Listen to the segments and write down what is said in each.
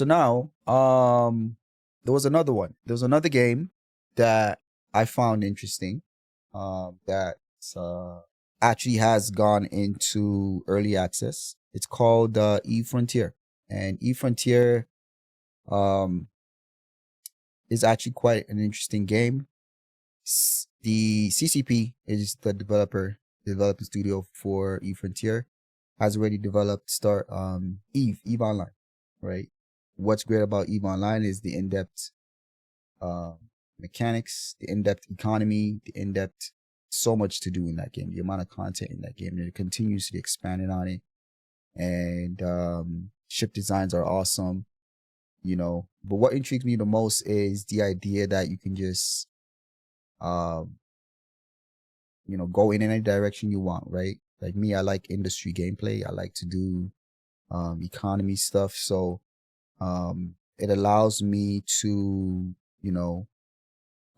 So now, there was another one. There was another game that I found interesting. That actually has gone into early access. It's called eFrontier, and eFrontier is actually quite an interesting game. The CCP is the developing studio for eFrontier, has already developed Eve Online, right? What's great about Eve Online is the in-depth mechanics, the in-depth economy, the in-depth, so much to do in that game, the amount of content in that game, and it continues to be expanded on it. And ship designs are awesome, you know. But what intrigues me the most is the idea that you can just you know, go in any direction you want, right? Like me, I like industry gameplay. I like to do economy stuff. So it allows me to, you know,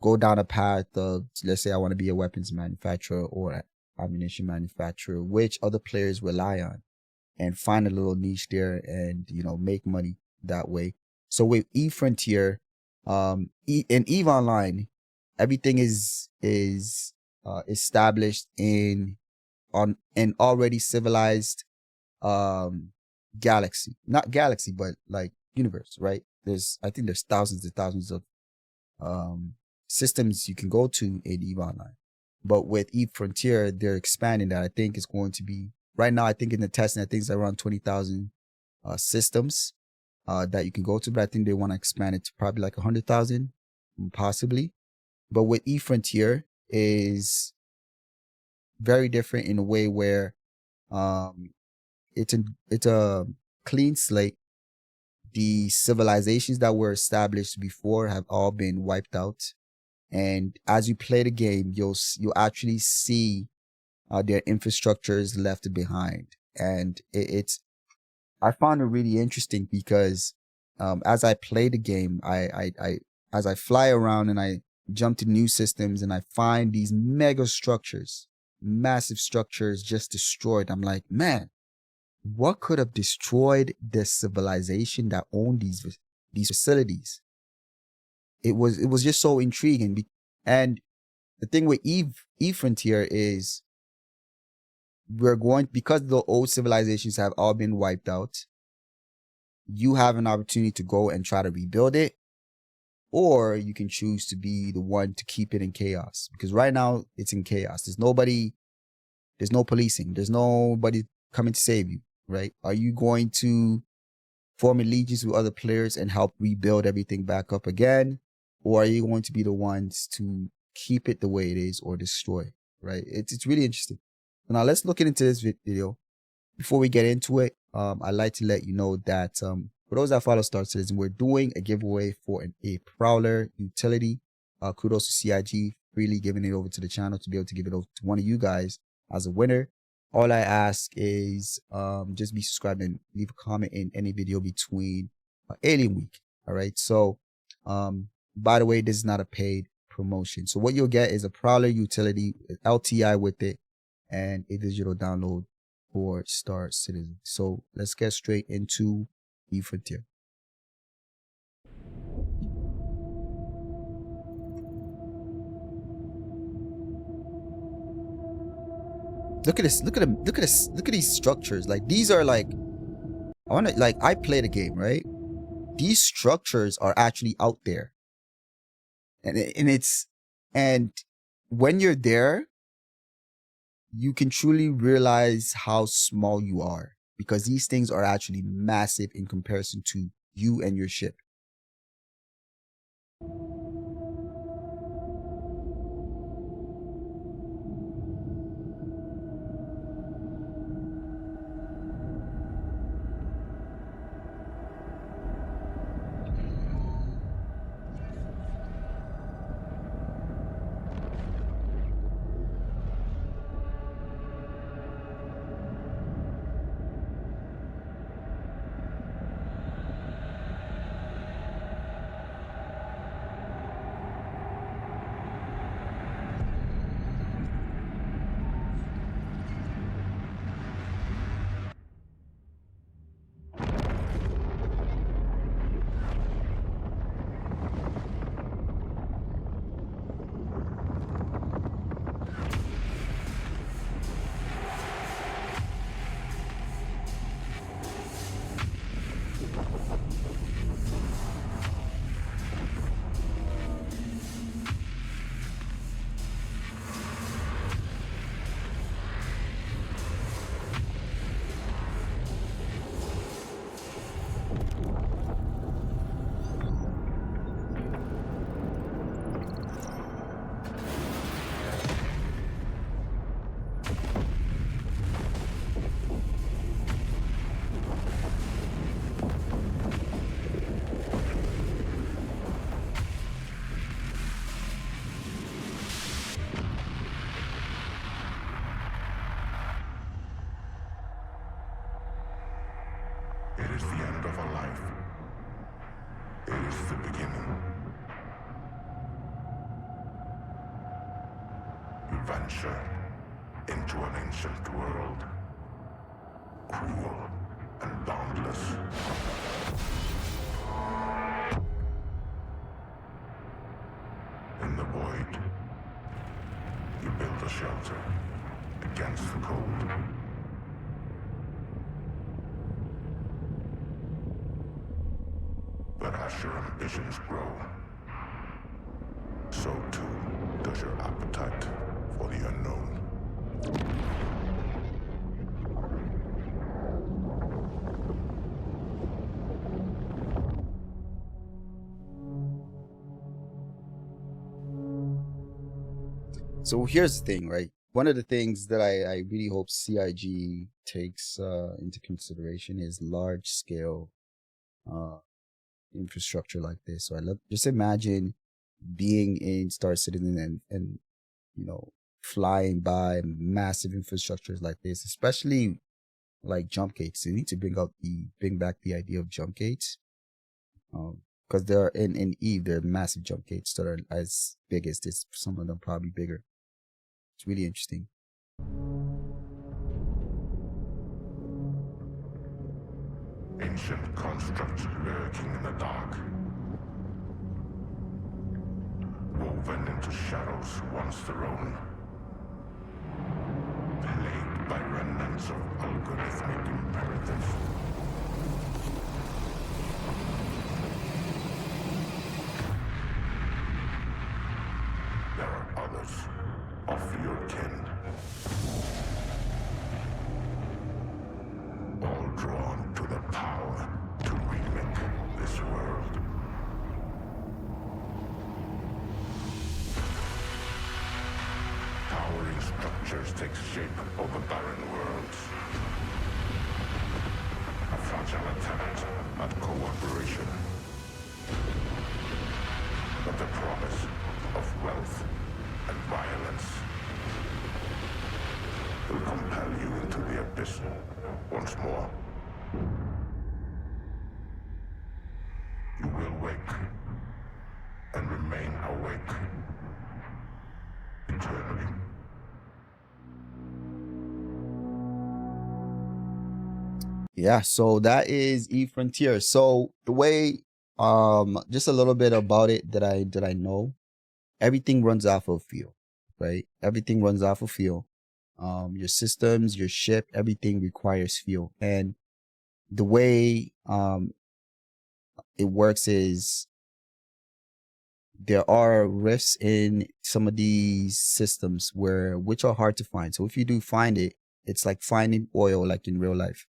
go down a path of, let's say I want to be a weapons manufacturer or ammunition manufacturer, which other players rely on, and find a little niche there and, you know, make money that way. So with eFrontier, in EVE Online, everything is established in an already civilized galaxy, not galaxy, but like universe, right? I think there's thousands and thousands of systems you can go to in EVE Online. But with eFrontier, they're expanding that. I think it's going to be, right now, I think in the testing, I think it's around 20,000 systems that you can go to, but I think they want to expand it to probably like 100,000, possibly. But with eFrontier is very different in a way where it's a clean slate. The civilizations that were established before have all been wiped out, and as you play the game, you'll actually see their infrastructures left behind, and I found it really interesting because as I play the game, as I fly around and I jump to new systems and I find these mega structures, massive structures just destroyed. I'm like, man, what could have destroyed the civilization that owned these facilities? It was just so intriguing. And the thing with eFrontier is because the old civilizations have all been wiped out, you have an opportunity to go and try to rebuild it, or you can choose to be the one to keep it in chaos. Because right now it's in chaos. There's no policing. There's nobody coming to save you, right? Are you going to form allegiance with other players and help rebuild everything back up again? Or are you going to be the ones to keep it the way it is or destroy, right? It's really interesting. Now let's look into this video. Before we get into it, I'd like to let you know that for those that follow Star Citizen, we're doing a giveaway for a Prowler utility. Kudos to CIG, freely giving it over to the channel to be able to give it over to one of you guys as a winner. All I ask is just be subscribed and leave a comment in any video between Alien Week. All right. So by the way, this is not a paid promotion. So what you'll get is a Prowler utility, LTI with it, and a digital download for Star Citizen. So let's get straight into eFrontier. Look at this. Look at them. Look at this. Look at these structures. Like, these are like, I play the game, right? These structures are actually out there. And when you're there, you can truly realize how small you are, because these things are actually massive in comparison to you and your ship. the end of a life. It is the beginning. You venture into an ancient world, cruel and boundless. In the void, you build a shelter against the cold. But as your ambitions grow, so too does your appetite for the unknown. So here's the thing, right? One of the things that I really hope CIG takes into consideration is large scale infrastructure like this. So just imagine being in Star Citizen and you know, flying by massive infrastructures like this, especially like jump gates. They need to bring back the idea of jump gates. Because there are in Eve, there are massive jump gates that are as big as this, some of them probably bigger. It's really interesting. Ancient constructs lurking in the dark, woven into shadows once their own, plagued by remnants of algorithmic imperatives. There are others of your kin, all drawn to the power to remake this world. Towering structures take shape over barren worlds. A fragile attempt at cooperation. But the promise of wealth and violence will compel you into the abyss once more. You will wake and remain awake eternally. Yeah, so that is eFrontier. So the way just a little bit about it that I know, everything runs off of fuel, right? Everything runs off of fuel. Your systems, your ship, everything requires fuel. And the way it works is there are rifts in some of these systems which are hard to find. So if you do find it, it's like finding oil, like in real life,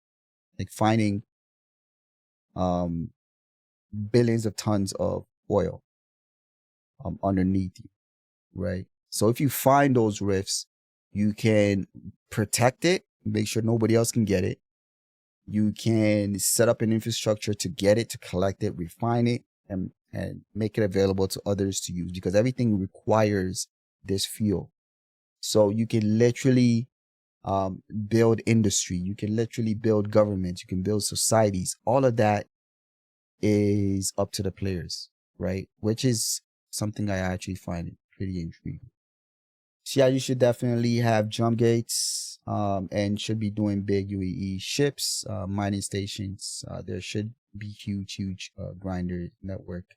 like finding billions of tons of oil underneath you, right? So if you find those rifts, you can protect it, make sure nobody else can get it. You can set up an infrastructure to get it, to collect it, refine it, and make it available to others to use, because everything requires this fuel. So you can literally build industry, you can literally build governments, you can build societies. All of that is up to the players, right? Which is something I actually find pretty intriguing. So yeah, you should definitely have jump gates and should be doing big UAE ships, mining stations. There should be huge grinder network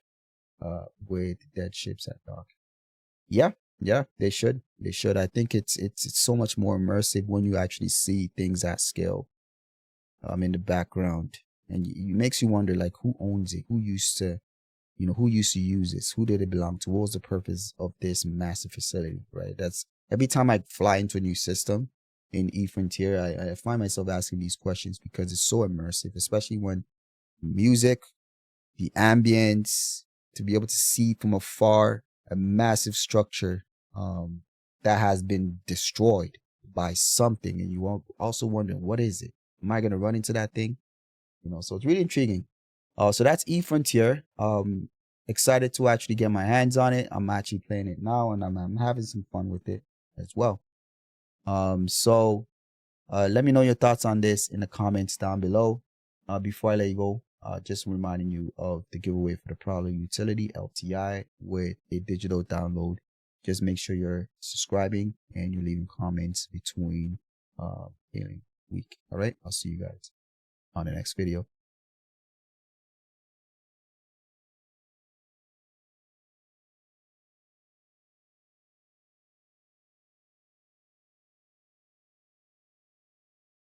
with dead ships at dock. Yeah, they should. I think it's so much more immersive when you actually see things at scale in the background, and it makes you wonder, like, who owns it, who used to use this, who did it belong to, what was the purpose of this massive facility, right? That's every time I fly into a new system in eFrontier, I find myself asking these questions because it's so immersive, especially when music, the ambience, to be able to see from afar a massive structure that has been destroyed by something, and you are also wondering, what is it? Am I going to run into that thing? So it's really intriguing. So that's eFrontier. Excited to actually get my hands on it. I'm actually playing it now, and I'm having some fun with it as well. So let me know your thoughts on this in the comments down below. Before I let you go, just reminding you of the giveaway for the Prowler Utility LTI with a digital download. Just make sure you're subscribing and you're leaving comments between week. All right, I'll see you guys on the next video.